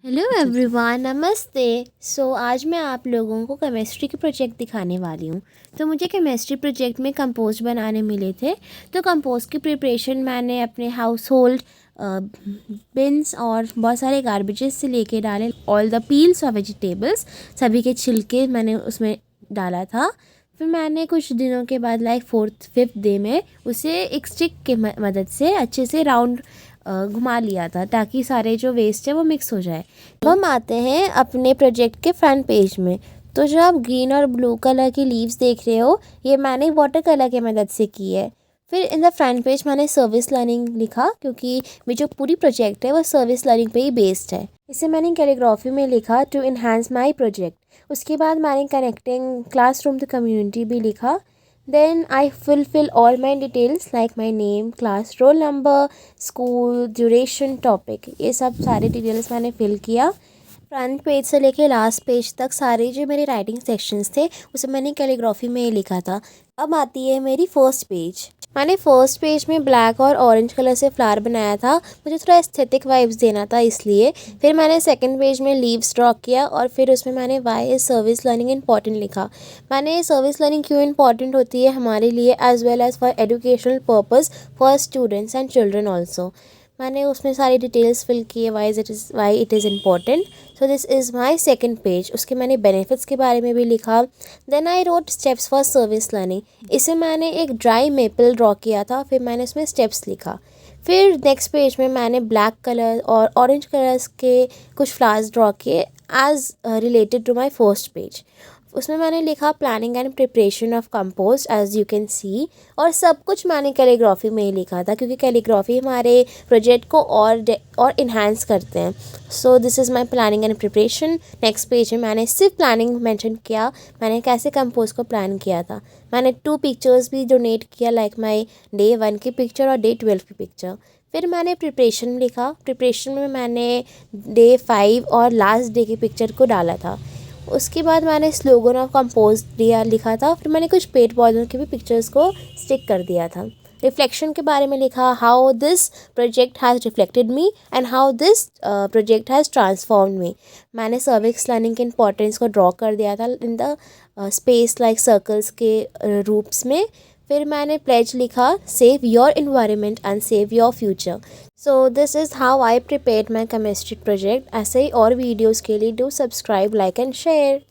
Hello अच्छा अच्छा। Everyone, नमस्ते। आज मैं आप लोगों को केमिस्ट्री के प्रोजेक्ट दिखाने वाली हूँ। तो मुझे केमिस्ट्री प्रोजेक्ट में कंपोस्ट बनाने मिले थे। तो कंपोस्ट की प्रिपरेशन मैंने अपने हाउस होल्ड बिन्स और बहुत सारे गार्बेजेस से लेके डाले। ऑल द पील्स और वेजिटेबल्स, सभी के छिलके मैंने उसमें डाला था। फिर मैंने कुछ दिनों के बाद लाइक 4th-5th डे में उसे एक स्टिक के मदद से अच्छे से राउंड घुमा लिया था, ताकि सारे जो वेस्ट है वो मिक्स हो जाए। अब हम आते हैं अपने प्रोजेक्ट के फ्रंट पेज में। तो जो आप ग्रीन और ब्लू कलर की लीव्स देख रहे हो, ये मैंने वाटर कलर की मदद से की है। फिर इन द फ्रंट पेज मैंने सर्विस लर्निंग लिखा, क्योंकि मेरी जो पूरी प्रोजेक्ट है वो सर्विस लर्निंग पे ही बेस्ड है। इसे मैंने कैलीग्राफी में लिखा, टू इन्हांस माई प्रोजेक्ट। उसके बाद मैंने कनेक्टिंग क्लासरूम टू कम्युनिटी भी लिखा। Then I fulfill all my details like my name, class roll number, school, duration, topic। ये सब सारे डिटेल्स मैंने फिल किया। फ्रंट पेज से लेके लास्ट पेज तक सारे जो मेरे राइटिंग सेक्शंस थे उसे मैंने कैलीग्राफी में ही लिखा था। अब आती है मेरी फर्स्ट पेज। मैंने फर्स्ट पेज में ब्लैक और ऑरेंज कलर से फ्लावर बनाया था, मुझे थोड़ा एस्थेटिक वाइब्स देना था इसलिए। फिर मैंने सेकंड पेज में लीव्स ड्रॉ किया और फिर उसमें मैंने why is service learning important लिखा। मैंने सर्विस लर्निंग क्यों इम्पॉर्टेंट होती है हमारे लिए, as well as for educational purpose for students and children also. मैंने उसमें सारी डिटेल्स फिल किए, why it is important. So this is my second page. उसके मैंने बेनिफिट्स के बारे में भी लिखा। Then I wrote steps for service learning. इसे मैंने एक ड्राई मेपल ड्रॉ किया था, फिर मैंने उसमें स्टेप्स लिखा। फिर नेक्स्ट पेज में मैंने ब्लैक कलर और ऑरेंज कलर्स के कुछ फ्लावर्स ड्रॉ किए as related to my first page. उसमें मैंने लिखा planning and preparation of compost as you can see. और सब कुछ मैंने कैलीग्राफी में ही लिखा था, क्योंकि कैलीग्राफी हमारे प्रोजेक्ट को और इन्हांस करते हैं। सो this is my planning and preparation. Next page में मैंने सिर्फ प्लानिंग मेंशन किया, मैंने कैसे कंपोस्ट को प्लान किया था। मैंने 2 पिक्चर्स भी डोनेट किया, लाइक माई डे 1 की पिक्चर और डे 12 की पिक्चर। फिर मैंने प्रिपरेशन लिखा। प्रिपरेशन में मैंने डे 5 और लास्ट डे की पिक्चर को डाला था। उसके बाद मैंने स्लोगन ऑफ कंपोज दिया लिखा था। फिर मैंने कुछ पेड़ पौधों की भी पिक्चर्स को स्टिक कर दिया था। रिफ्लेक्शन के बारे में लिखा, how this project has reflected me and how this project has transformed me. मैंने सर्विस लर्निंग के इंपॉर्टेंस को ड्रॉ कर दिया था in the space like circles के रूप्स में। फिर मैंने प्लेज लिखा, save your environment and save your future. So this is how I prepared my chemistry project. ऐसे ही और वीडियोज़ के लिए do subscribe, like and share.